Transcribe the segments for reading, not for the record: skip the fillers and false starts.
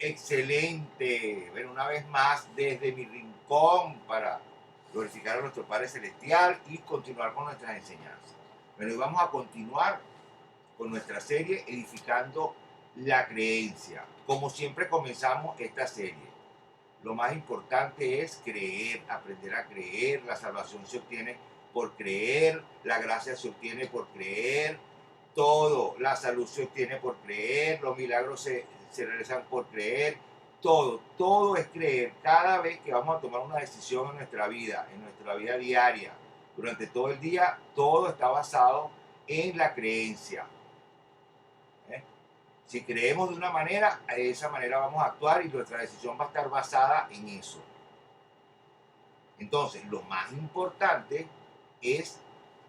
Excelente. Bueno, una vez más desde mi rincón para glorificar a nuestro Padre Celestial y continuar con nuestras enseñanzas. Bueno, y vamos a continuar con nuestra serie Edificando la Creencia. Como siempre comenzamos esta serie. Lo más importante es creer, aprender a creer. La salvación se obtiene por creer, la gracia se obtiene por creer, todo, la salud se obtiene por creer, los milagros se realizan por creer, todo es creer. Cada vez que vamos a tomar una decisión en nuestra vida diaria, durante todo el día, todo está basado en la creencia. ¿eh? Si creemos de una manera, de esa manera vamos a actuar y nuestra decisión va a estar basada en eso. Entonces, lo más importante es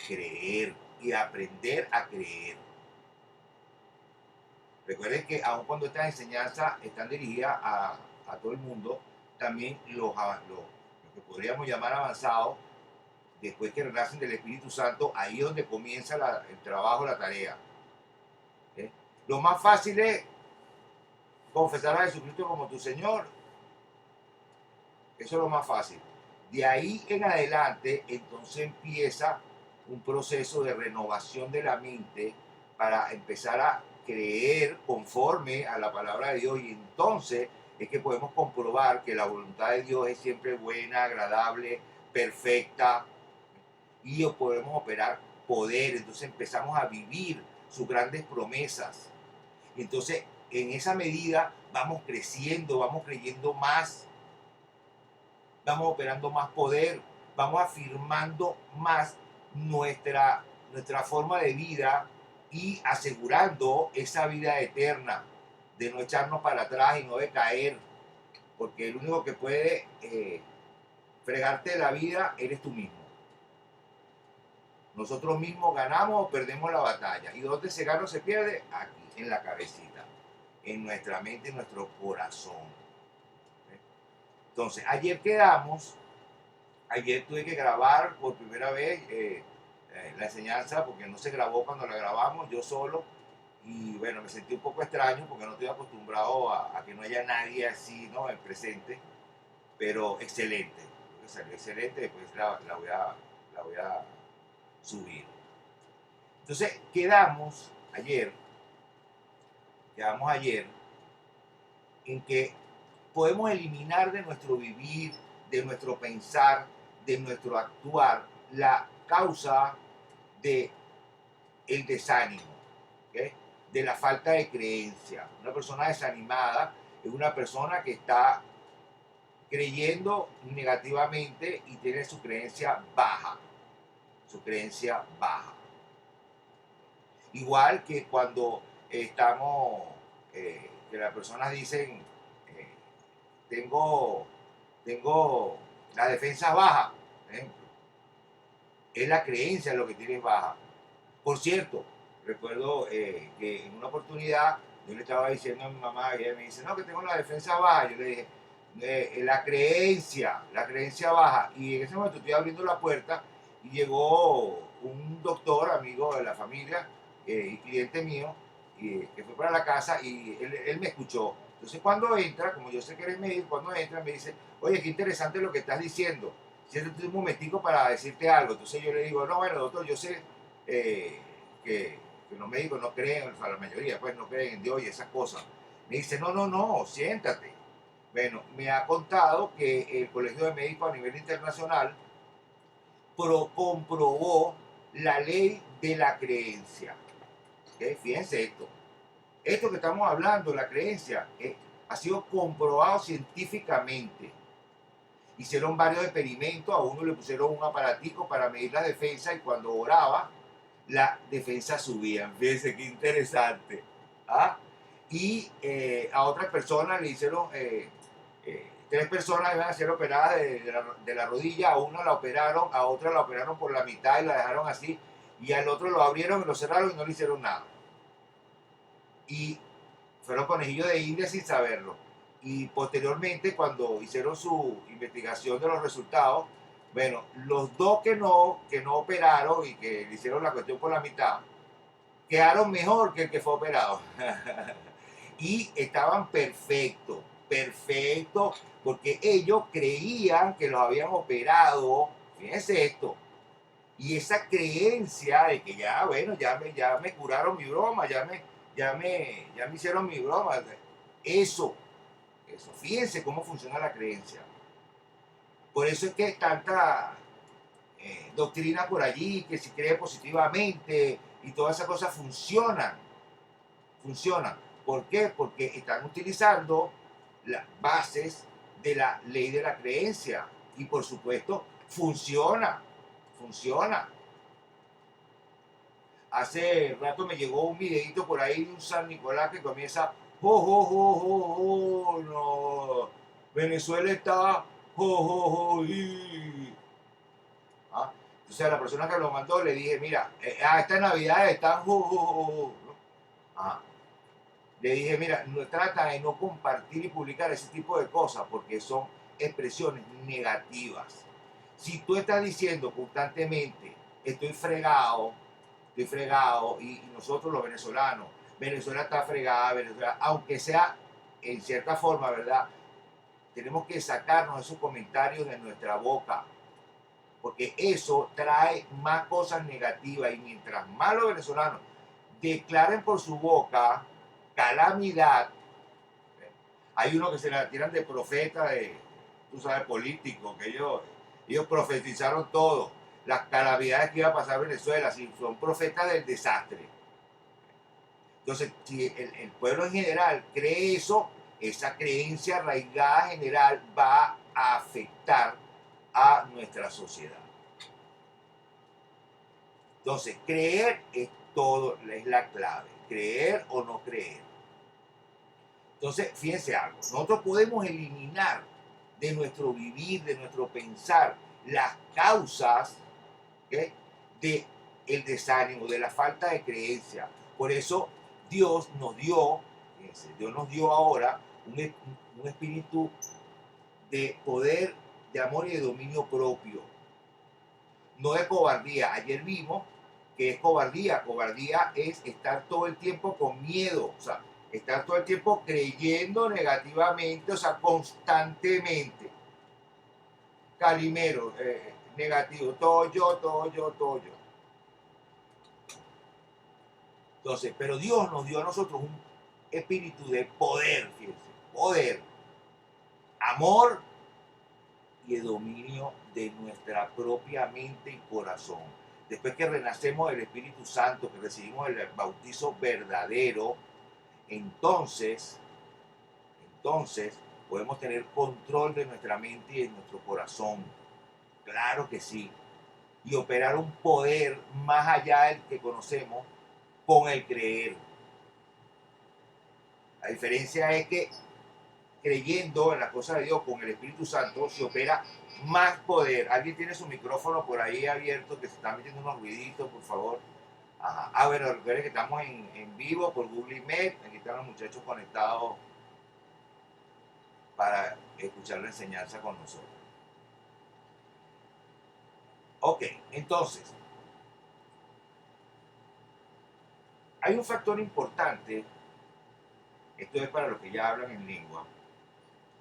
creer y aprender a creer. Recuerden que aun cuando estas enseñanzas están dirigidas a todo el mundo, también lo que podríamos llamar avanzados, después que renacen del Espíritu Santo, ahí es donde comienza el trabajo, la tarea. ¿eh? Lo más fácil es confesar a Jesucristo como tu Señor. Eso es lo más fácil. De ahí en adelante, entonces empieza un proceso de renovación de la mente para empezar a creer conforme a la palabra de Dios, y entonces es que podemos comprobar que la voluntad de Dios es siempre buena, agradable, perfecta, y podemos operar poder. Entonces empezamos a vivir sus grandes promesas. Entonces, en esa medida vamos creciendo, vamos creyendo más, vamos operando más poder, vamos afirmando más nuestra forma de vida y asegurando esa vida eterna, de no echarnos para atrás y no de caer, porque el único que puede fregarte la vida eres tú mismo. Nosotros mismos ganamos o perdemos la batalla. ¿Y dónde se gana o se pierde? Aquí, en la cabecita, en nuestra mente, en nuestro corazón. Entonces, ayer tuve que grabar por primera vez la enseñanza, porque no se grabó cuando la grabamos, yo solo, y bueno, me sentí un poco extraño porque no estoy acostumbrado a que no haya nadie así, ¿no?, en presente, pero excelente, salió excelente. Después la voy a subir. Entonces, quedamos ayer en que podemos eliminar de nuestro vivir, de nuestro pensar, de nuestro actuar, la causa de el desánimo, ¿okay?, de la falta de creencia. Una persona desanimada es una persona que está creyendo negativamente y tiene su creencia baja, Igual que cuando estamos, que las personas dicen, eh, tengo, tengo la defensa baja, por ejemplo, es la creencia lo que tienes baja. Por cierto, recuerdo que en una oportunidad yo le estaba diciendo a mi mamá, y ella me dice, no, que tengo la defensa baja. Yo le dije, la creencia baja. Y en ese momento estoy abriendo la puerta y llegó un doctor, amigo de la familia y cliente mío, que fue para la casa, y él me escuchó. Entonces cuando entra, como yo sé que eres médico, cuando entra me dice, oye, qué interesante lo que estás diciendo. Siéntate un momentico para decirte algo. Entonces yo le digo, no, bueno, doctor, yo sé eh, que los médicos no creen, o sea, la mayoría pues no creen en Dios y esas cosas. Me dice, no, siéntate. Bueno, me ha contado que el Colegio de Médicos a nivel internacional comprobó la ley de la creencia. ¿Okay? Fíjense esto. Esto que estamos hablando, la creencia, ha sido comprobado científicamente. Hicieron varios experimentos, a uno le pusieron un aparatico para medir la defensa, y cuando oraba, la defensa subía. Fíjense qué interesante. ¿Ah? Y a otras personas le hicieron, 3 personas iban a ser operadas de la rodilla, a una la operaron, a otra la operaron por la mitad y la dejaron así, y al otro lo abrieron y lo cerraron y no le hicieron nada. Y fueron conejillos de India sin saberlo. Y posteriormente, cuando hicieron su investigación de los resultados, bueno, los dos que no operaron y que le hicieron la cuestión por la mitad, quedaron mejor que el que fue operado. Y estaban perfectos, perfectos, porque ellos creían que los habían operado. Fíjense esto. Y esa creencia de que ya, bueno, ya me curaron mi broma, ya me hicieron mi broma. Eso, eso. Fíjense cómo funciona la creencia. Por eso es que tanta doctrina por allí, que si cree positivamente y todas esas cosas funcionan. Funcionan. ¿Por qué? Porque están utilizando las bases de la ley de la creencia. Y por supuesto, funciona. Funciona. Hace rato me llegó un videito por ahí de un San Nicolás que comienza, no, Venezuela está, ¿Ah? Entonces a la persona que lo mandó le dije, mira, esta Navidad están, ¿no? Ah. Le dije, mira, no, trata de no compartir y publicar ese tipo de cosas porque son expresiones negativas. Si tú estás diciendo constantemente, estoy fregado, y nosotros los venezolanos, Venezuela está fregada, Venezuela, aunque sea en cierta forma, ¿verdad? Tenemos que sacarnos esos comentarios de nuestra boca, porque eso trae más cosas negativas y mientras más los venezolanos declaren por su boca calamidad, hay unos que se la tiran de profeta, tú sabes, político, que ellos profetizaron todo, las calamidades que iba a pasar en Venezuela, si son profetas del desastre. Entonces, si el pueblo en general cree eso, esa creencia arraigada general va a afectar a nuestra sociedad. Entonces, creer es todo, es la clave. Creer o no creer. Entonces, fíjense algo. Nosotros podemos eliminar de nuestro vivir, de nuestro pensar, las causas, ¿okay?, de el desánimo, de la falta de creencia. Por eso Dios nos dio, fíjense, Dios nos dio ahora un espíritu de poder, de amor y de dominio propio. No de cobardía. Ayer vimos que es cobardía. Cobardía es estar todo el tiempo con miedo, o sea, estar todo el tiempo creyendo negativamente, o sea, constantemente. Calimero, negativo, todo yo, todo yo, todo yo. Entonces, pero Dios nos dio a nosotros un espíritu de poder, fíjense, poder, amor y el dominio de nuestra propia mente y corazón. Después que renacemos del Espíritu Santo, que recibimos el bautizo verdadero, entonces podemos tener control de nuestra mente y de nuestro corazón. Claro que sí. Y operar un poder más allá del que conocemos con el creer. La diferencia es que creyendo en las cosas de Dios con el Espíritu Santo se opera más poder. Alguien tiene su micrófono por ahí abierto que se está metiendo unos ruiditos, por favor. Ajá. Ah, bueno, recuerden que estamos en vivo por Google Meet. Aquí están los muchachos conectados para escuchar la enseñanza con nosotros. Ok, entonces, hay un factor importante, esto es para los que ya hablan en lengua,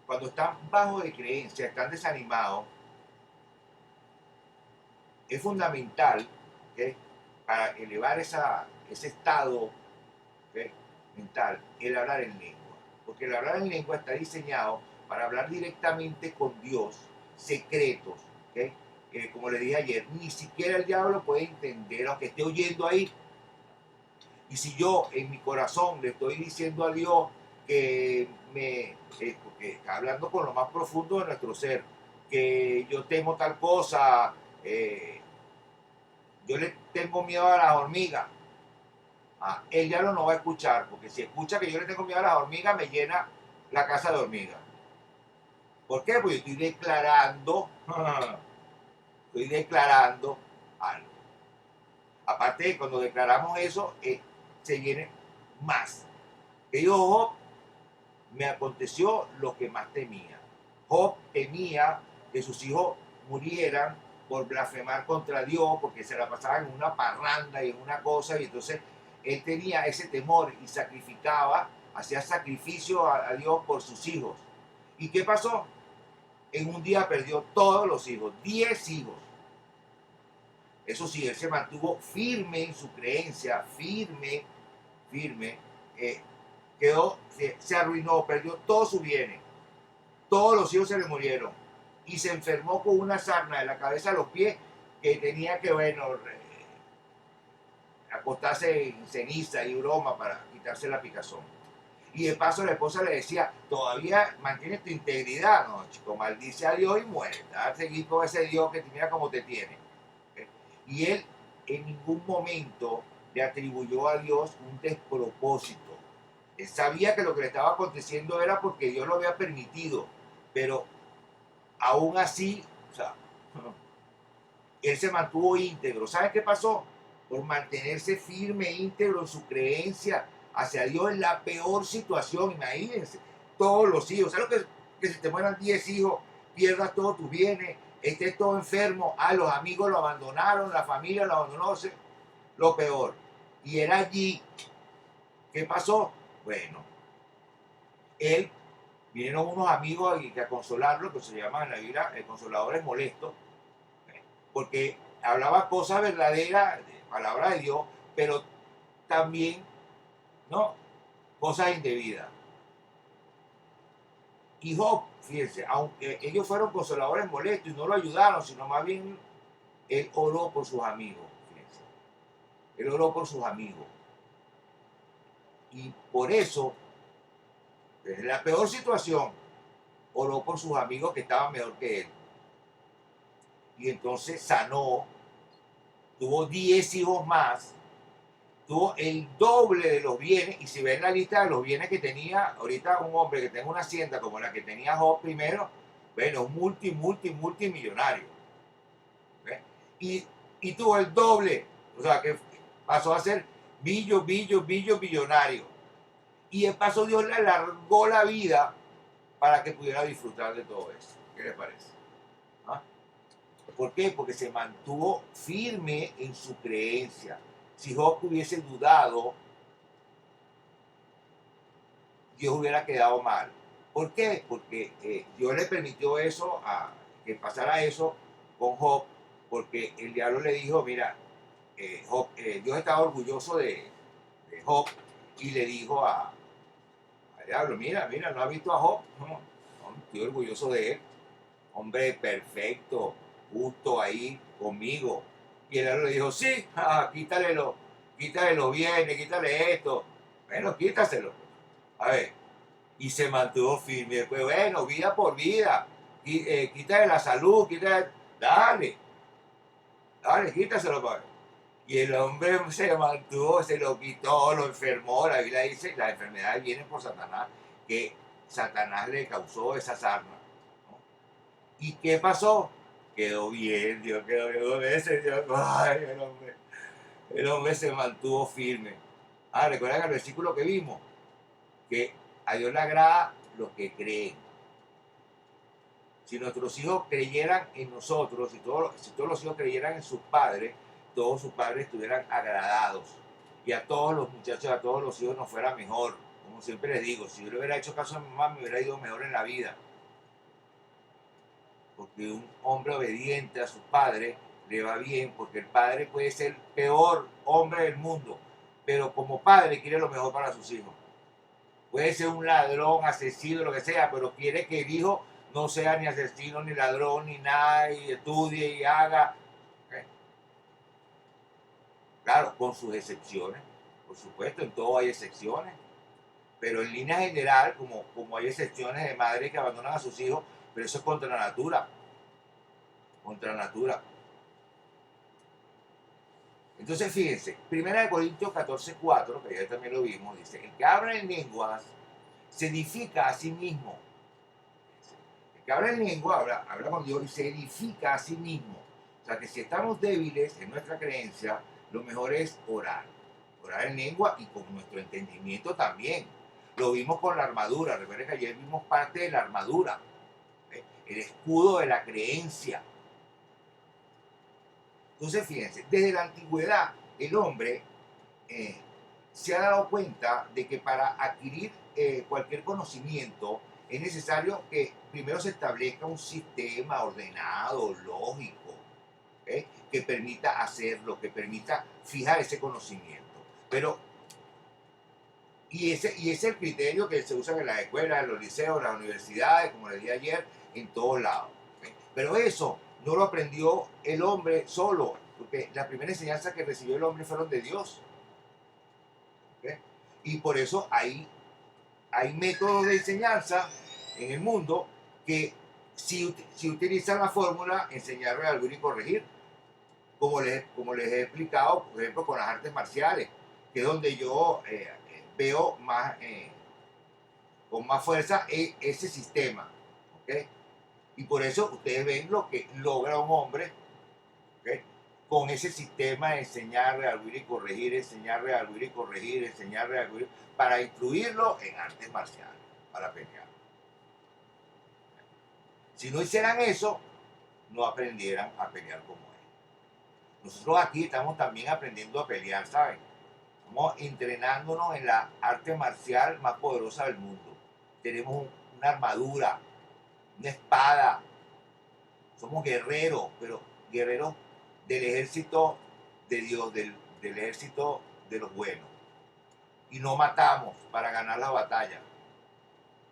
cuando están bajo de creencia, están desanimados, es fundamental, ¿okay?, para elevar ese estado, ¿okay?, mental, el hablar en lengua. Porque el hablar en lengua está diseñado para hablar directamente con Dios, secretos, ¿okay? Como le dije ayer, ni siquiera el diablo puede entender, aunque esté oyendo ahí. Y si yo en mi corazón le estoy diciendo a Dios que porque está hablando con lo más profundo de nuestro ser, que yo temo tal cosa, yo le tengo miedo a las hormigas, el diablo no va a escuchar, porque si escucha que yo le tengo miedo a las hormigas, me llena la casa de hormigas. ¿Por qué? Porque yo estoy declarando algo. Aparte, cuando declaramos eso, se viene más. Que dijo Job, me aconteció lo que más temía. Job temía que sus hijos murieran por blasfemar contra Dios, porque se la pasaban en una parranda y en una cosa, y entonces él tenía ese temor y sacrificaba, hacía sacrificio a Dios por sus hijos. ¿Y qué pasó? En un día perdió todos los hijos, 10 hijos. Eso sí, él se mantuvo firme en su creencia, firme, firme. Se arruinó, perdió todos sus bienes. Todos los hijos se le murieron. Y se enfermó con una sarna de la cabeza a los pies que tenía que, bueno, acostarse en ceniza y broma para quitarse la picazón. Y de paso la esposa le decía, todavía mantienes tu integridad. No, chico, maldice a Dios y muere. A seguir con ese Dios que te mira como te tiene. Y él en ningún momento le atribuyó a Dios un despropósito. Él sabía que lo que le estaba aconteciendo era porque Dios lo había permitido, pero aún así, o sea, él se mantuvo íntegro. ¿Sabes qué pasó? Por mantenerse firme e íntegro en su creencia hacia Dios en la peor situación. Imagínense, todos los hijos. ¿Sabes lo que si te mueran 10 hijos, pierdas todos tus bienes, estés todo enfermo? Los amigos lo abandonaron, la familia lo abandonó, lo peor. Y era allí, ¿qué pasó? Bueno, él, vinieron unos amigos a consolarlo, que se llaman en la Biblia consoladores molestos, porque hablaba cosas verdaderas, palabra de Dios, pero también, ¿no?, cosas indebidas. Y Job, fíjense, aunque ellos fueron consoladores molestos y no lo ayudaron, sino más bien él oró por sus amigos, fíjense. Él oró por sus amigos. Y por eso, desde la peor situación, oró por sus amigos que estaban mejor que él. Y entonces sanó, tuvo 10 hijos más, tuvo el doble de los bienes. Y si ven la lista de los bienes que tenía, ahorita un hombre que tenga una hacienda como la que tenía Job primero, bueno, un multimillonario. ¿Ves? Y tuvo el doble, o sea que pasó a ser billonario. Y de paso Dios le alargó la vida para que pudiera disfrutar de todo eso. ¿Qué les parece? ¿Ah? ¿Por qué? Porque se mantuvo firme en su creencia. Si Job hubiese dudado, Dios hubiera quedado mal. ¿Por qué? Porque Dios le permitió eso, que pasara eso con Job, porque el diablo le dijo, mira, Job, Dios estaba orgulloso de Job y le dijo al diablo, mira, ¿no has visto a Job? No, estoy orgulloso de él, hombre perfecto, justo ahí conmigo. Y el diablo le dijo, sí, quítale los bienes, quítale esto. Bueno, quítaselo. A ver, y se mantuvo firme. Después, bueno, vida por vida, quítale la salud, dale, quítaselo, padre. Y el hombre se mantuvo, se lo quitó, lo enfermó. La Biblia dice que las enfermedades vienen por Satanás, que Satanás le causó esa sarna, ¿no? ¿Y qué pasó? Quedó bien, Dios quedó bien 2 veces, Dios. Ay, el hombre se mantuvo firme. Recuerdan el versículo que vimos, que a Dios le agrada los que creen. Si nuestros hijos creyeran en nosotros, si todos los hijos creyeran en sus padres, todos sus padres estuvieran agradados. Y a todos los muchachos, a todos los hijos nos fuera mejor. Como siempre les digo, si yo le hubiera hecho caso a mi mamá, me hubiera ido mejor en la vida. Porque un hombre obediente a sus padres le va bien, porque el padre puede ser el peor hombre del mundo, pero como padre quiere lo mejor para sus hijos. Puede ser un ladrón, asesino, lo que sea, pero quiere que el hijo no sea ni asesino, ni ladrón, ni nada, y estudie y haga. Claro, con sus excepciones, por supuesto, en todo hay excepciones, pero en línea general, como hay excepciones de madres que abandonan a sus hijos, pero eso es contra natura, contra natura. Entonces, fíjense, 1 Corintios 14:4, que ya también lo vimos, dice, el que habla en lenguas se edifica a sí mismo. El que habla en lengua habla con Dios y se edifica a sí mismo. O sea que si estamos débiles en nuestra creencia, lo mejor es orar. Orar en lengua y con nuestro entendimiento también. Lo vimos con la armadura. Recuerden que ayer vimos parte de la armadura. El escudo de la creencia. Entonces, fíjense, desde la antigüedad, el hombre se ha dado cuenta de que para adquirir cualquier conocimiento es necesario que primero se establezca un sistema ordenado, lógico, ¿ok? Que permita hacerlo, que permita fijar ese conocimiento. Pero, y ese es el criterio que se usa en las escuelas, en los liceos, en las universidades, como les dije ayer, en todos lados. ¿Ok? Pero eso no lo aprendió el hombre solo, porque la primera enseñanza que recibió el hombre fueron de Dios. ¿Ok? Y por eso hay métodos de enseñanza en el mundo que si utilizan la fórmula enseñar, redarguir y corregir, como les he explicado, por ejemplo, con las artes marciales, que es donde yo veo más, con más fuerza ese sistema. ¿Ok? Y por eso ustedes ven lo que logra un hombre, ¿ok? Con ese sistema de enseñar, redarguir y corregir, enseñar, redarguir y corregir, enseñar, redarguir, para instruirlo en artes marciales, para pelear. Si no hicieran eso, no aprendieran a pelear como él. Nosotros aquí estamos también aprendiendo a pelear, ¿saben? Estamos entrenándonos en la arte marcial más poderosa del mundo. Tenemos una armadura, una espada. Somos guerreros, pero guerreros del ejército de Dios, del ejército de los buenos. Y no matamos para ganar la batalla.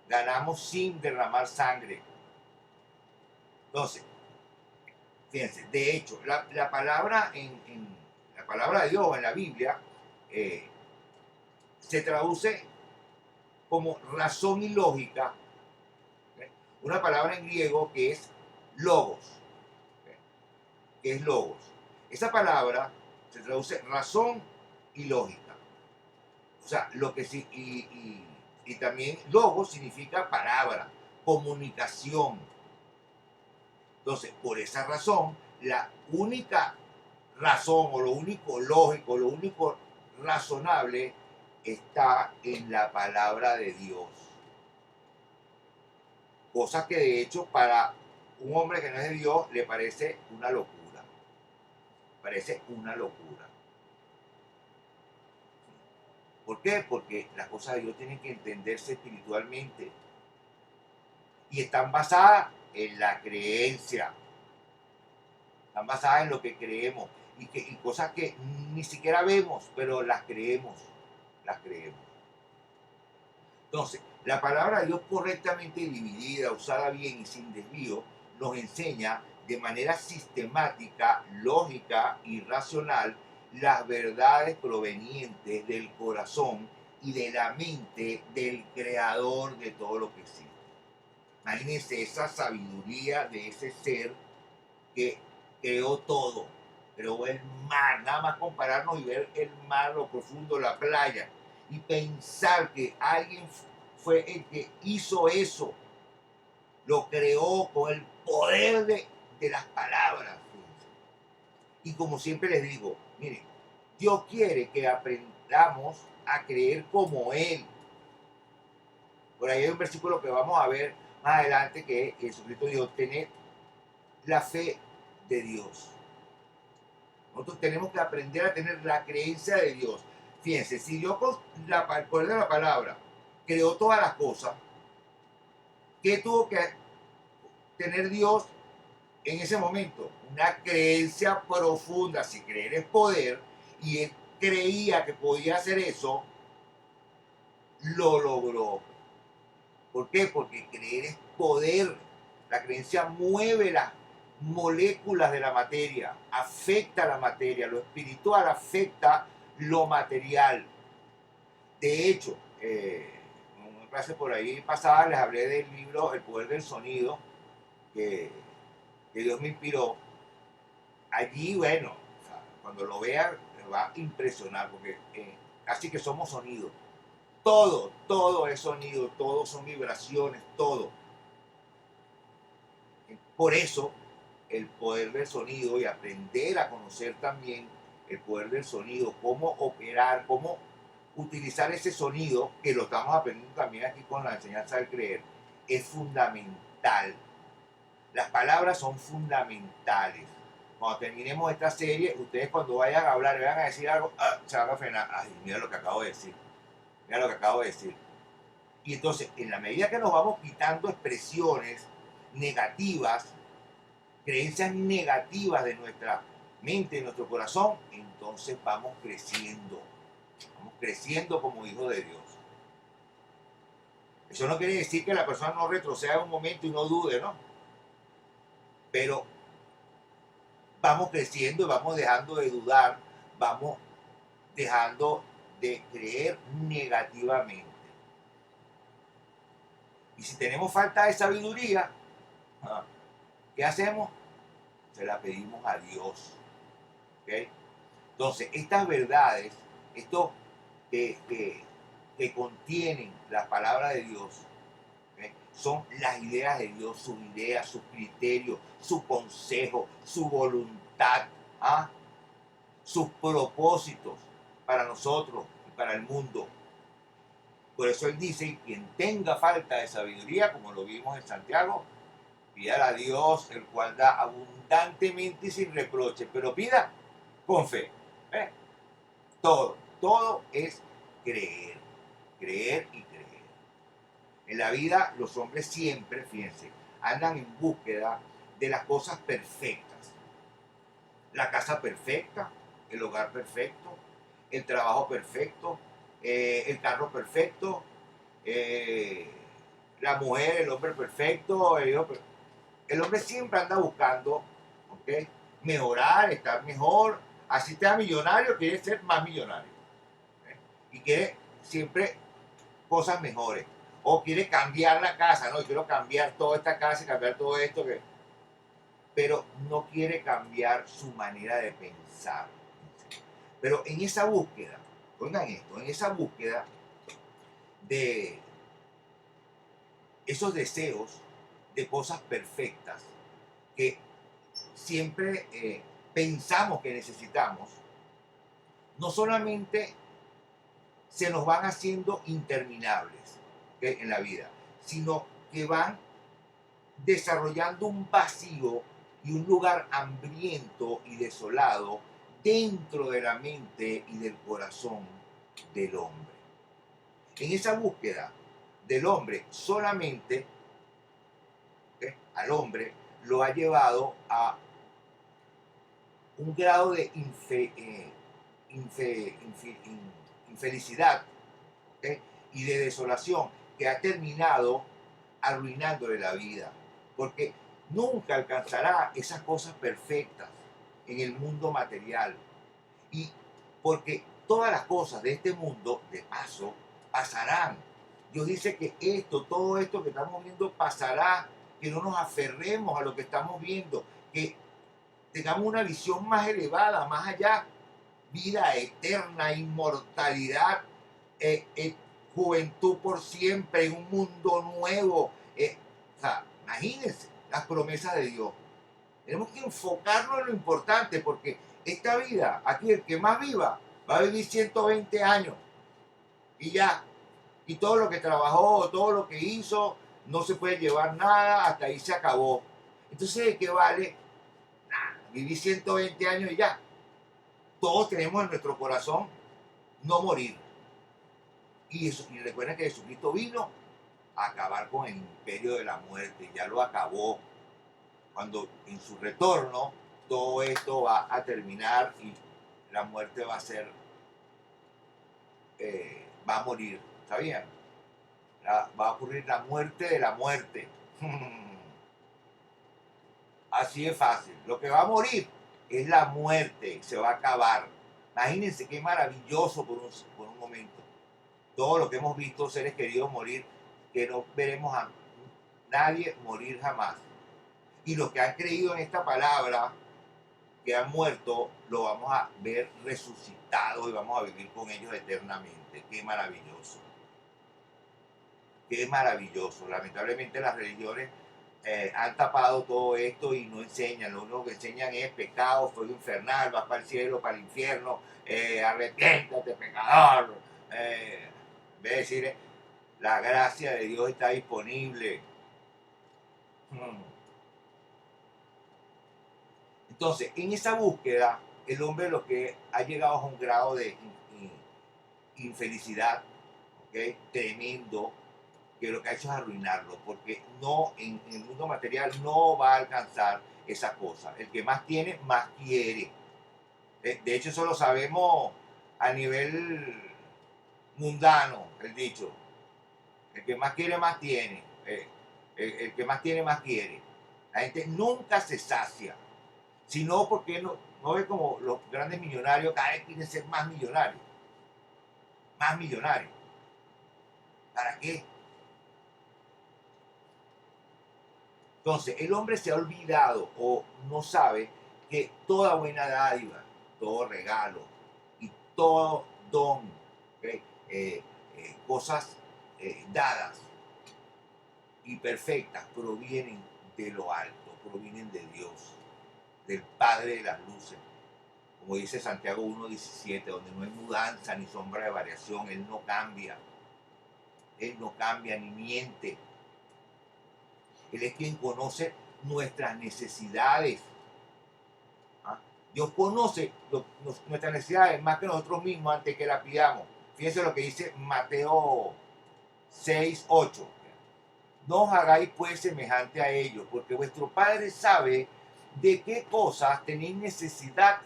Ganamos sin derramar sangre. Entonces, fíjense, de hecho, la palabra la palabra de Dios en la Biblia se traduce como razón y lógica, ¿ok? Una palabra en griego que es logos, ¿ok? Que es logos. Esa palabra se traduce razón y lógica. O sea, lo que sí, y también logos significa palabra, comunicación. Entonces, por esa razón, la única razón o lo único lógico, lo único razonable está en la palabra de Dios. Cosa que de hecho para un hombre que no es de Dios le parece una locura. Parece una locura. ¿Por qué? Porque las cosas de Dios tienen que entenderse espiritualmente y están basadas en la creencia. Están basadas en lo que creemos y cosas que ni siquiera vemos, pero las creemos. Las creemos. Entonces, la palabra de Dios correctamente dividida, usada bien y sin desvío, nos enseña de manera sistemática, lógica y racional las verdades provenientes del corazón y de la mente del creador de todo lo que existe. Imagínense esa sabiduría de ese ser que creó todo, creó el mar, nada más compararnos y ver el mar, lo profundo, la playa, y pensar que alguien fue el que hizo eso, lo creó con el poder de las palabras. Y como siempre les digo, miren, Dios quiere que aprendamos a creer como Él. Por ahí hay un versículo que vamos a ver más adelante que Jesucristo dijo, tener la fe de Dios. Nosotros tenemos que aprender a tener la creencia de Dios. Fíjense, si Dios con el poder de la palabra creó todas las cosas, ¿qué tuvo que tener Dios en ese momento? Una creencia profunda. Si creer es poder, y él creía que podía hacer eso, lo logró. ¿Por qué? Porque creer es poder. La creencia mueve las moléculas de la materia, afecta la materia, lo espiritual afecta lo material. De hecho, en una clase por ahí pasada les hablé del libro El poder del sonido, que, que Dios me inspiró. Allí, bueno, o sea, cuando lo vean, les va a impresionar, porque casi que somos sonido. Todo es sonido, todo son vibraciones, todo. Por eso, el poder del sonido y aprender a conocer también el poder del sonido, cómo operar, cómo utilizar ese sonido, que lo estamos aprendiendo también aquí con la enseñanza del creer, es fundamental. Las palabras son fundamentales. cuando terminemos esta serie, ustedes cuando vayan a hablar, vayan a decir algo, se van a frenar. Ay, mira lo que acabo de decir. Mira lo que acabo de decir. Y entonces, en la medida que nos vamos quitando expresiones negativas, creencias negativas de nuestra mente, de nuestro corazón, entonces vamos creciendo como hijos de Dios. Eso no quiere decir que la persona no retroceda en un momento y no dude, ¿no? Pero vamos creciendo y vamos dejando de dudar, vamos dejando de creer negativamente. Y si tenemos falta de sabiduría, ¿qué hacemos? Se la pedimos a Dios. ¿Okay? Entonces, estas verdades, esto que contienen la palabra de Dios, ¿okay? Son las ideas de Dios, sus ideas, sus criterios, su consejo, su voluntad, sus propósitos para nosotros y para el mundo. Por eso él dice, quien tenga falta de sabiduría, como lo vimos en Santiago, pida a Dios, el cual da abundantemente y sin reproche, pero pida con fe. Todo es creer y creer. En la vida los hombres siempre, fíjense, andan en búsqueda de las cosas perfectas. La casa perfecta, el hogar perfecto, el trabajo perfecto, el carro perfecto, la mujer, el hombre perfecto. El hombre siempre anda buscando, ¿okay? Mejorar, estar mejor. Así sea millonario, quiere ser más millonario. Y quiere siempre cosas mejores. O quiere cambiar la casa, ¿no? Quiero cambiar toda esta casa y cambiar todo esto. Pero no quiere cambiar su manera de pensar. Pero en esa búsqueda, oigan esto, en esa búsqueda de esos deseos de cosas perfectas que siempre pensamos que necesitamos, no solamente se nos van haciendo interminables, ¿okay? En la vida, sino que van desarrollando un vacío y un lugar hambriento y desolado dentro de la mente y del corazón del hombre. En esa búsqueda del hombre solamente, ¿okay? Al hombre lo ha llevado a un grado de infelicidad, ¿okay? Y de desolación que ha terminado arruinándole la vida, porque nunca alcanzará esas cosas perfectas en el mundo material, y porque todas las cosas de este mundo, de paso, pasarán. Dios dice que todo esto que estamos viendo pasará, que no nos aferremos a lo que estamos viendo, que tengamos una visión más elevada, más allá, vida eterna, inmortalidad, juventud por siempre, un mundo nuevo. O sea, imagínense las promesas de Dios. Tenemos que enfocarnos en lo importante, porque esta vida, aquí el que más viva, va a vivir 120 años y ya. Y todo lo que trabajó, todo lo que hizo, no se puede llevar nada, hasta ahí se acabó. Entonces, ¿de qué vale? Nada, vivir 120 años y ya. Todos tenemos en nuestro corazón no morir. Y recuerden que Jesucristo vino a acabar con el imperio de la muerte, ya lo acabó. Cuando en su retorno todo esto va a terminar y la muerte va a ser, va a morir, ¿sabían? Va a ocurrir la muerte de la muerte. Así es fácil. Lo que va a morir es la muerte, se va a acabar. Imagínense qué maravilloso por un momento. Todo lo que hemos visto seres queridos morir, que no veremos a nadie morir jamás. Y los que han creído en esta palabra, que han muerto, lo vamos a ver resucitados y vamos a vivir con ellos eternamente. Qué maravilloso. Qué maravilloso. Lamentablemente las religiones han tapado todo esto y no enseñan. Lo único que enseñan es pecado, fuego infernal, vas para el cielo, para el infierno, arrepiéntate, pecador. En vez de decir, la gracia de Dios está disponible. Entonces, en esa búsqueda, el hombre lo que ha llegado a un grado de infelicidad, ¿ok? Tremendo, que lo que ha hecho es arruinarlo, porque no, en el mundo material no va a alcanzar esa cosa. El que más tiene, más quiere. De hecho, eso lo sabemos a nivel mundano, el dicho. El que más quiere, más tiene. El que más tiene, más quiere. La gente nunca se sacia, sino porque no ve como los grandes millonarios cada vez quieren ser más millonarios. Más millonarios. ¿Para qué? Entonces, el hombre se ha olvidado o no sabe que toda buena dádiva, todo regalo y todo don, ¿okay? Cosas dadas y perfectas provienen de lo alto, provienen de Dios, del Padre de las luces. Como dice Santiago 1:17, donde no hay mudanza ni sombra de variación, Él no cambia ni miente. Él es quien conoce nuestras necesidades. ¿Ah? Dios conoce nuestras necesidades más que nosotros mismos antes que la pidamos. Fíjense lo que dice Mateo 6:8. No os hagáis pues semejante a ellos, porque vuestro Padre sabe de qué cosas tenéis necesidad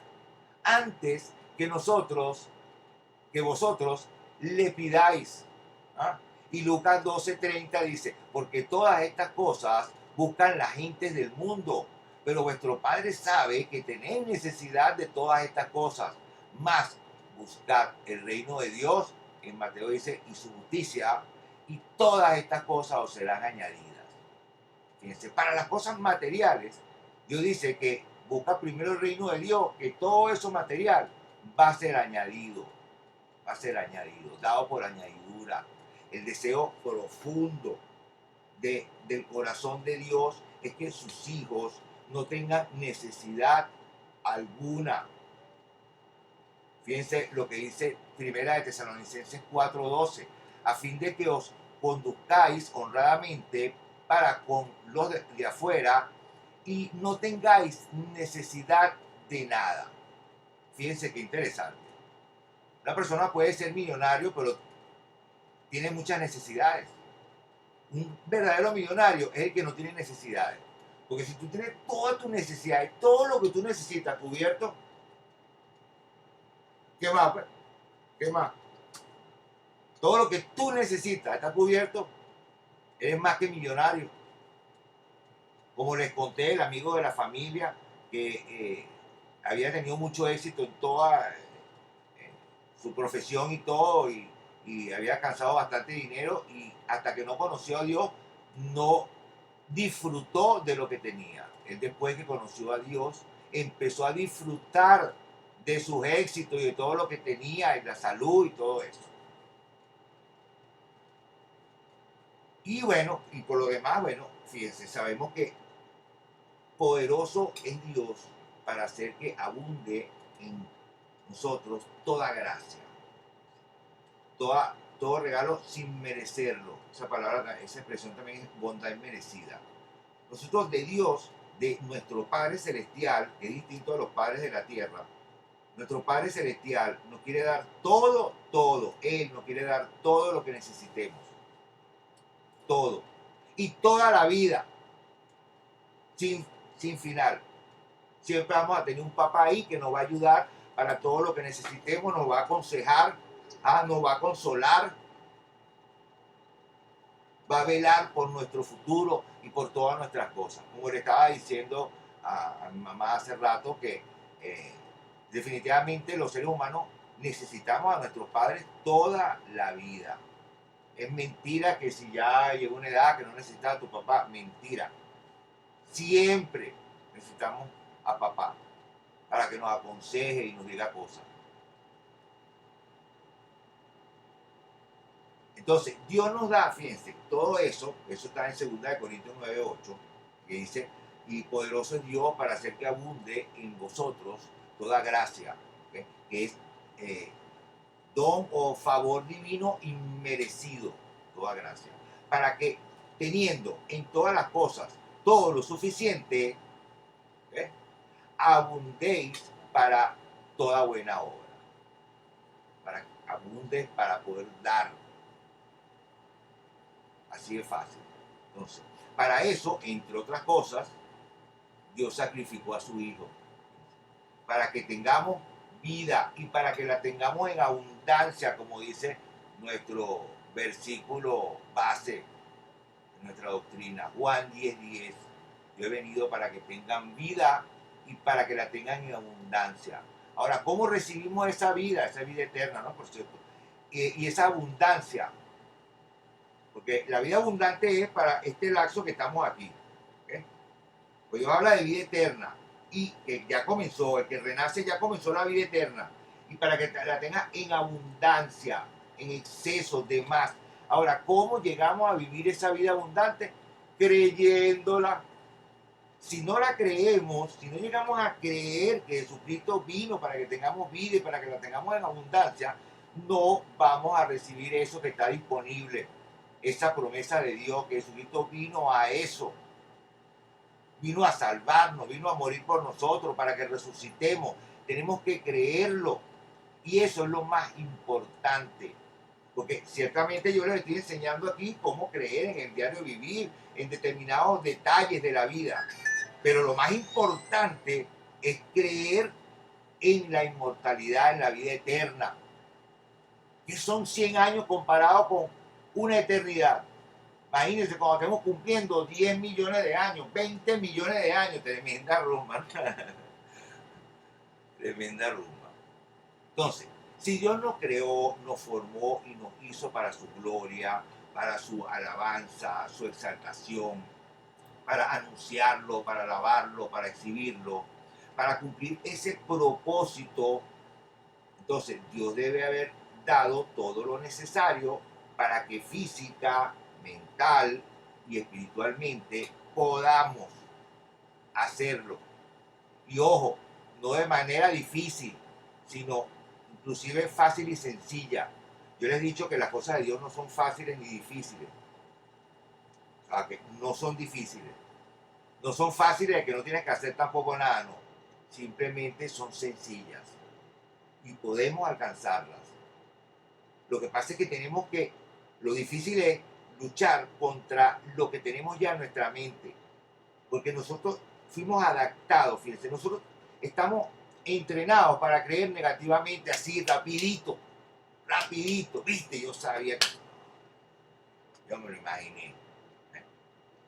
antes que vosotros le pidáis. ¿Ah? Y Lucas 12:30 dice, porque todas estas cosas buscan las gentes del mundo, pero vuestro Padre sabe que tenéis necesidad de todas estas cosas. Más buscad el reino de Dios, en Mateo dice, y su justicia, y todas estas cosas os serán añadidas. Fíjense, para las cosas materiales, Dios dice que busca primero el reino de Dios, que todo eso material va a ser añadido, dado por añadidura. El deseo profundo del corazón de Dios es que sus hijos no tengan necesidad alguna. Fíjense lo que dice Primera de Tesalonicenses 4:12, a fin de que os conduzcáis honradamente para con los de afuera y no tengáis necesidad de nada. Fíjense qué interesante. Una persona puede ser millonario, pero tiene muchas necesidades. Un verdadero millonario es el que no tiene necesidades. Porque si tú tienes todas tus necesidades, todo lo que tú necesitas cubierto, ¿qué más? Pues? ¿Qué más? Todo lo que tú necesitas está cubierto, eres más que millonario. Como les conté, el amigo de la familia que había tenido mucho éxito en toda su profesión y todo, y había alcanzado bastante dinero, y hasta que no conoció a Dios, no disfrutó de lo que tenía. Él, después que conoció a Dios, empezó a disfrutar de sus éxitos y de todo lo que tenía, y la salud y todo eso. Y bueno, y por lo demás, bueno, fíjense, sabemos que poderoso es Dios para hacer que abunde en nosotros toda gracia, todo regalo sin merecerlo. Esa palabra, esa expresión también es bondad inmerecida. Nosotros de Dios, de nuestro Padre Celestial, que es distinto a los padres de la tierra, nuestro Padre Celestial nos quiere dar todo. Él nos quiere dar todo lo que necesitemos. Todo. Y toda la vida. Sin final. Siempre vamos a tener un papá ahí que nos va a ayudar para todo lo que necesitemos, nos va a aconsejar, nos va a consolar, va a velar por nuestro futuro y por todas nuestras cosas. Como le estaba diciendo a mi mamá hace rato, que definitivamente los seres humanos necesitamos a nuestros padres toda la vida. Es mentira que si ya llegó una edad que no necesitas a tu papá, mentira. Siempre necesitamos a papá para que nos aconseje y nos diga cosas. Entonces, Dios nos da, fíjense, todo eso está en 2 Corintios 9:8, que dice, y poderoso es Dios para hacer que abunde en vosotros toda gracia, ¿okay? Que es don o favor divino inmerecido, toda gracia, para que teniendo en todas las cosas todo lo suficiente, ¿okay? abundéis para toda buena obra. Para que abundes para poder dar. Así de fácil. Entonces, para eso, entre otras cosas, Dios sacrificó a su Hijo. Para que tengamos vida y para que la tengamos en abundancia, como dice nuestro versículo base de nuestra doctrina, Juan 10:10. Yo he venido para que tengan vida y para que la tengan en abundancia. Ahora, ¿cómo recibimos esa vida eterna, ¿no? Por cierto, y esa abundancia? Porque la vida abundante es para este lapso que estamos aquí. ¿Okay? Pues Dios habla de vida eterna y que ya comenzó, el que renace ya comenzó la vida eterna. Y para que la tenga en abundancia, en exceso, de más. Ahora, ¿cómo llegamos a vivir esa vida abundante? Creyéndola. Si no la creemos, si no llegamos a creer que Jesucristo vino para que tengamos vida y para que la tengamos en abundancia, no vamos a recibir eso que está disponible. Esa promesa de Dios, que Jesucristo vino a eso. Vino a salvarnos, vino a morir por nosotros para que resucitemos. Tenemos que creerlo. Y eso es lo más importante. Porque ciertamente yo les estoy enseñando aquí cómo creer en el diario vivir, en determinados detalles de la vida. Pero lo más importante es creer en la inmortalidad, en la vida eterna. Que son 100 años comparados con una eternidad. Imagínense cuando estemos cumpliendo 10 millones de años, 20 millones de años. Tremenda rumba. Tremenda rumba. Entonces, si Dios nos creó, nos formó y nos hizo para su gloria, para su alabanza, su exaltación, para anunciarlo, para alabarlo, para exhibirlo, para cumplir ese propósito, entonces Dios debe haber dado todo lo necesario para que física, mental y espiritualmente podamos hacerlo. Y ojo, no de manera difícil, sino inclusive fácil y sencilla. Yo les he dicho que las cosas de Dios no son fáciles ni difíciles. O sea, que no son difíciles. No son fáciles de que no tienes que hacer tampoco nada, no. Simplemente son sencillas. Y podemos alcanzarlas. Lo que pasa es que tenemos que, lo difícil es luchar contra lo que tenemos ya en nuestra mente. Porque nosotros fuimos adaptados, fíjense, nosotros estamos entrenados para creer negativamente así, rapidito, rapidito, viste, yo sabía que, yo me lo imaginé.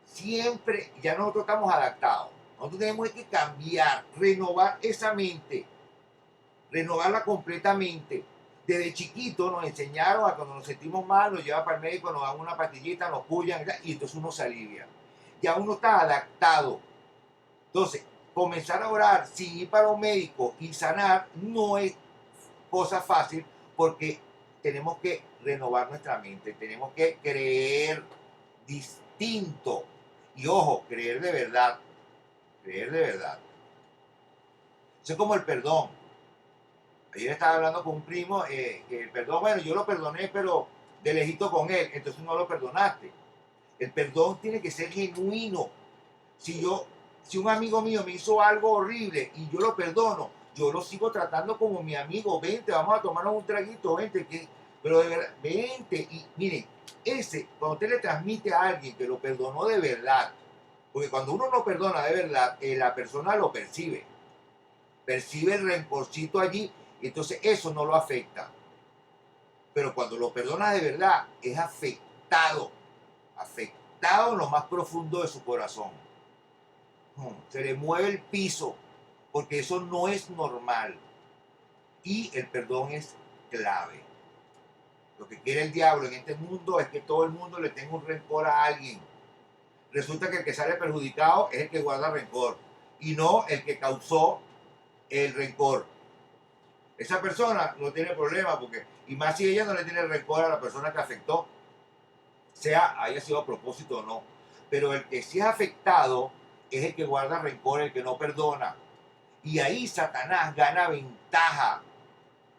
Siempre, ya nosotros estamos adaptados. Nosotros tenemos que cambiar, renovar esa mente, renovarla completamente. Desde chiquito nos enseñaron a cuando nos sentimos mal, nos llevan para el médico, nos dan una pastillita, nos pullan y entonces uno se alivia. Ya uno está adaptado. Entonces, comenzar a orar sin ir para un médico y sanar no es cosa fácil porque tenemos que renovar nuestra mente, tenemos que creer distinto. Y ojo, creer de verdad, creer de verdad. Eso es como el perdón. Ayer estaba hablando con un primo que el perdón, bueno, yo lo perdoné, pero de lejito con él, entonces no lo perdonaste. El perdón tiene que ser genuino. Si un amigo mío me hizo algo horrible y yo lo perdono, yo lo sigo tratando como mi amigo, vente, vamos a tomarnos un traguito, vente, pero de verdad, vente. Y miren, cuando usted le transmite a alguien que lo perdonó de verdad, porque cuando uno no perdona de verdad, la persona lo percibe el rencorcito allí, y entonces eso no lo afecta. Pero cuando lo perdona de verdad, es afectado en lo más profundo de su corazón. Se le mueve el piso, porque eso no es normal. Y el perdón es clave. Lo que quiere el diablo en este mundo es que todo el mundo le tenga un rencor a alguien. Resulta que el que sale perjudicado es el que guarda rencor y no el que causó el rencor. Esa persona no tiene problema porque, y más si ella no le tiene rencor a la persona que afectó, haya sido a propósito o no. Pero el que sí es afectado es el que guarda rencor, el que no perdona. Y ahí Satanás gana ventaja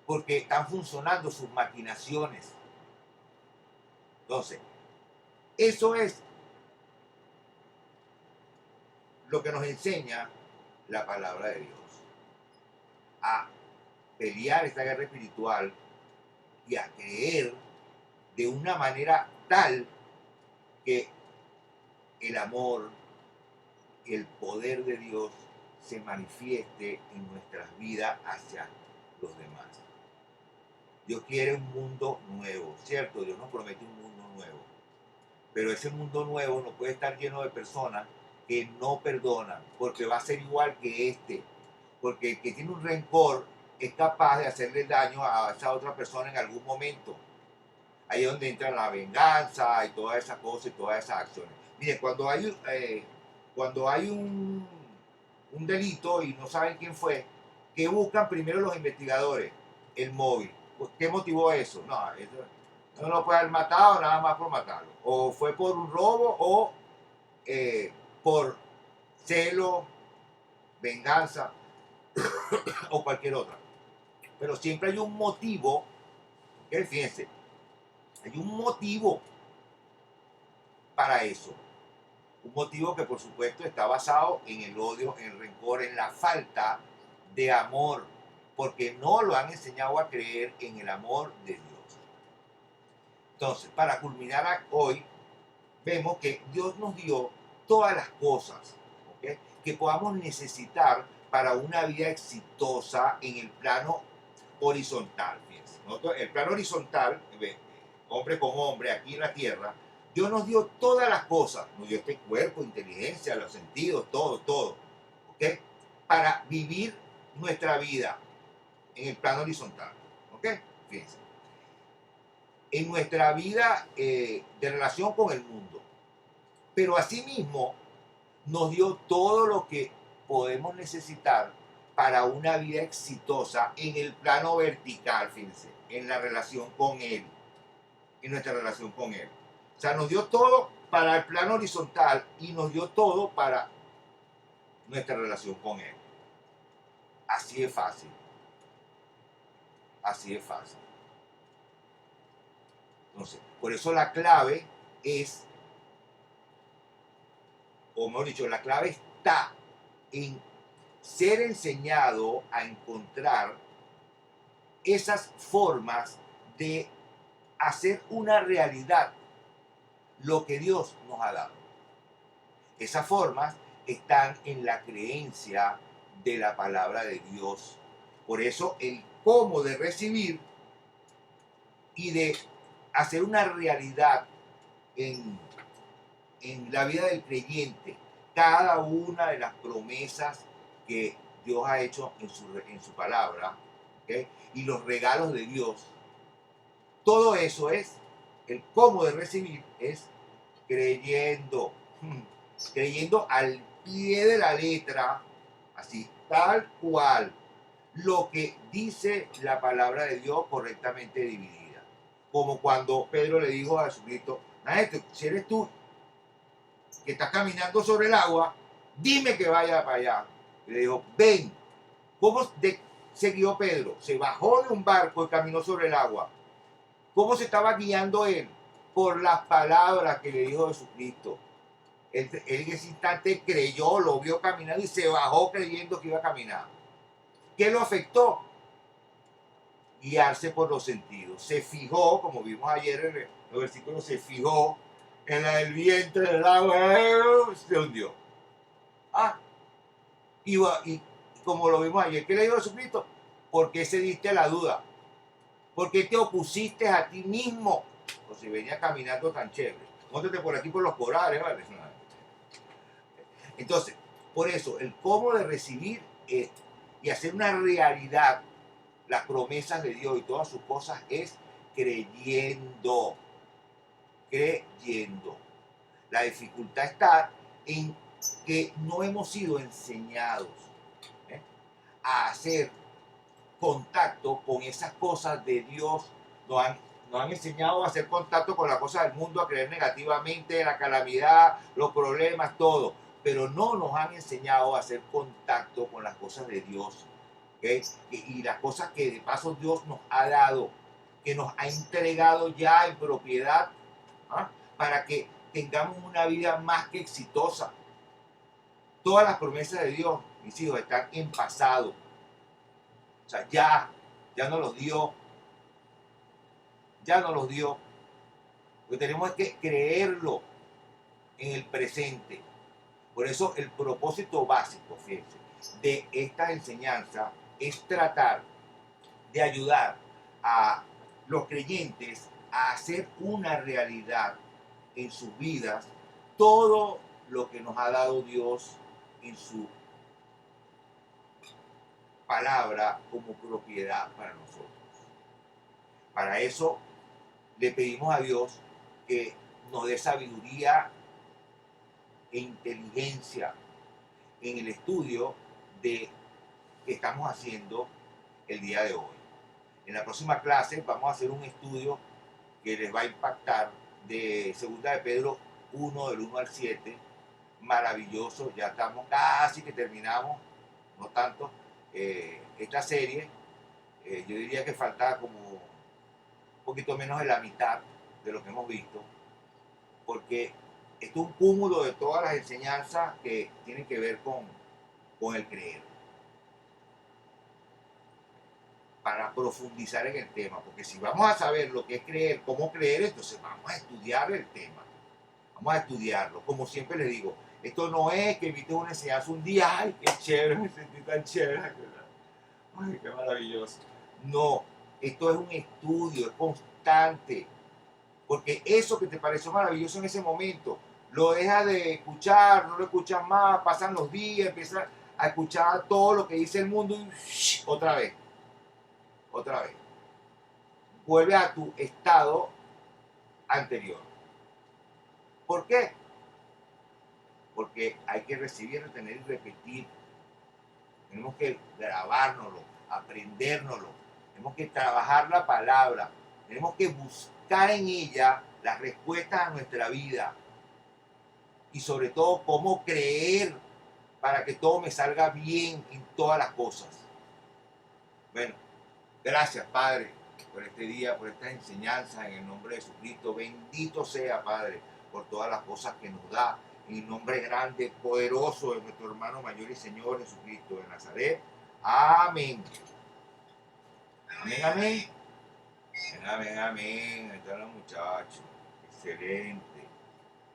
porque están funcionando sus maquinaciones. Entonces, eso es lo que nos enseña la palabra de Dios, a pelear esta guerra espiritual y a creer de una manera tal que el amor, el poder de Dios se manifieste en nuestras vidas hacia los demás. Dios quiere un mundo nuevo, ¿cierto? Dios nos promete un mundo nuevo. Pero ese mundo nuevo no puede estar lleno de personas que no perdonan, porque va a ser igual que este. Porque el que tiene un rencor es capaz de hacerle daño a esa otra persona en algún momento. Ahí es donde entra la venganza y todas esas cosas y todas esas acciones. Mire, cuando hay un delito y no saben quién fue, ¿qué buscan primero los investigadores? El móvil. ¿Qué motivó eso? No, eso no lo puede haber matado nada más por matarlo. O fue por un robo o por celo, venganza o cualquier otra. Pero siempre hay un motivo, que fíjense, hay un motivo para eso. Un motivo que por supuesto está basado en el odio, en el rencor, en la falta de amor, porque no lo han enseñado a creer en el amor de Dios. Entonces, para culminar hoy, vemos que Dios nos dio todas las cosas, ¿okay?, que podamos necesitar para una vida exitosa en el plano horizontal. Fíjense, el plano horizontal, hombre con hombre, aquí en la tierra, Dios nos dio todas las cosas, nos dio este cuerpo, inteligencia, los sentidos, todo, ¿ok? Para vivir nuestra vida en el plano horizontal, ¿ok? Fíjense. En nuestra vida de relación con el mundo. Pero asimismo nos dio todo lo que podemos necesitar para una vida exitosa en el plano vertical, fíjense, en la relación con Él, en nuestra relación con Él. O sea, nos dio todo para el plano horizontal y nos dio todo para nuestra relación con Él. Así es fácil. Así es fácil. Entonces, por eso la clave es, o mejor dicho, la clave está en ser enseñado a encontrar esas formas de hacer una realidad lo que Dios nos ha dado. Esas formas están en la creencia de la palabra de Dios. Por eso el cómo de recibir y de hacer una realidad en la vida del creyente cada una de las promesas que Dios ha hecho en su palabra, ¿okay?, y los regalos de Dios. Todo eso es, el cómo de recibir es creyendo, creyendo al pie de la letra, así, tal cual, lo que dice la palabra de Dios correctamente dividida. Como cuando Pedro le dijo a Jesucristo, maestro, si eres tú que estás caminando sobre el agua, dime que vaya para allá. Y le dijo, ven. ¿Cómo se guió Pedro? Se bajó de un barco y caminó sobre el agua. ¿Cómo se estaba guiando él? Por las palabras que le dijo Jesucristo. Él en ese instante creyó, lo vio caminando y se bajó creyendo que iba a caminar. ¿Qué lo afectó? Guiarse por los sentidos. Se fijó, como vimos ayer en el versículo, se fijó en el vientre del agua, se hundió. Y como lo vimos ayer, ¿qué le dijo Jesucristo? ¿Por qué se diste la duda? ¿Por qué te opusiste a ti mismo? O si venía caminando tan chévere. Móntate por aquí por los corales, ¿vale? Entonces, por eso, el cómo de recibir y hacer una realidad las promesas de Dios y todas sus cosas es creyendo. Creyendo. La dificultad está en que no hemos sido enseñados a hacer contacto con esas cosas de Dios. Nos han enseñado a hacer contacto con las cosas del mundo, a creer negativamente, la calamidad, los problemas, todo. Pero no nos han enseñado a hacer contacto con las cosas de Dios. ¿Okay? Y las cosas que de paso Dios nos ha dado, que nos ha entregado ya en propiedad, para que tengamos una vida más que exitosa. Todas las promesas de Dios, mis hijos, están en pasado. O sea, ya no los dio, ya no los dio. Lo que tenemos es que creerlo en el presente. Por eso el propósito básico, fíjense, de esta enseñanza es tratar de ayudar a los creyentes a hacer una realidad en sus vidas todo lo que nos ha dado Dios en su palabra como propiedad para nosotros. Para eso le pedimos a Dios que nos dé sabiduría e inteligencia en el estudio de que estamos haciendo el día de hoy. En la próxima clase vamos a hacer un estudio que les va a impactar de 2 de Pedro 1, del 1 al 7. Maravilloso, ya estamos casi que terminamos, no tanto, esta serie. Yo diría que falta como un poquito menos de la mitad de lo que hemos visto, porque esto es un cúmulo de todas las enseñanzas que tienen que ver con el creer, para profundizar en el tema, porque si vamos a saber lo que es creer, cómo creer, entonces vamos a estudiar el tema, vamos a estudiarlo. Como siempre les digo, esto no es que viste una enseñanza un día, ay, qué chévere, me sentí tan chévere, ay, qué maravilloso. No, esto es un estudio, es constante, porque eso que te pareció maravilloso en ese momento, lo dejas de escuchar, no lo escuchas más, pasan los días, empiezas a escuchar todo lo que dice el mundo y otra vez, vuelve a tu estado anterior. ¿Por qué? Porque hay que recibir, retener y repetir. Tenemos que grabárnoslo, aprendérnoslo. Tenemos que trabajar la palabra. Tenemos que buscar en ella las respuestas a nuestra vida. Y sobre todo, cómo creer para que todo me salga bien en todas las cosas. Bueno, gracias, Padre, por este día, por estas enseñanzas en el nombre de Jesucristo. Bendito sea, Padre, por todas las cosas que nos da. En el nombre grande, poderoso de nuestro hermano mayor y Señor Jesucristo de Nazaret. Amén. Amén, amén. Amén, amén. Ahí están los muchachos. Excelente,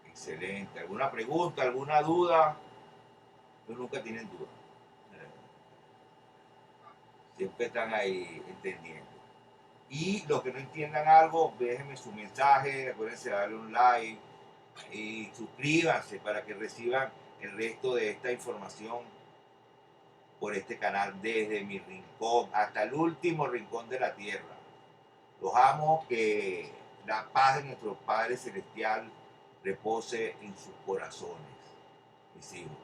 excelente. ¿Alguna pregunta, alguna duda? Pues nunca tienen duda. Siempre están ahí entendiendo. Y los que no entiendan algo, déjenme su mensaje, acuérdense de darle un like y suscríbanse para que reciban el resto de esta información por este canal desde mi rincón hasta el último rincón de la tierra. Los amo, que la paz de nuestro Padre Celestial repose en sus corazones, mis hijos.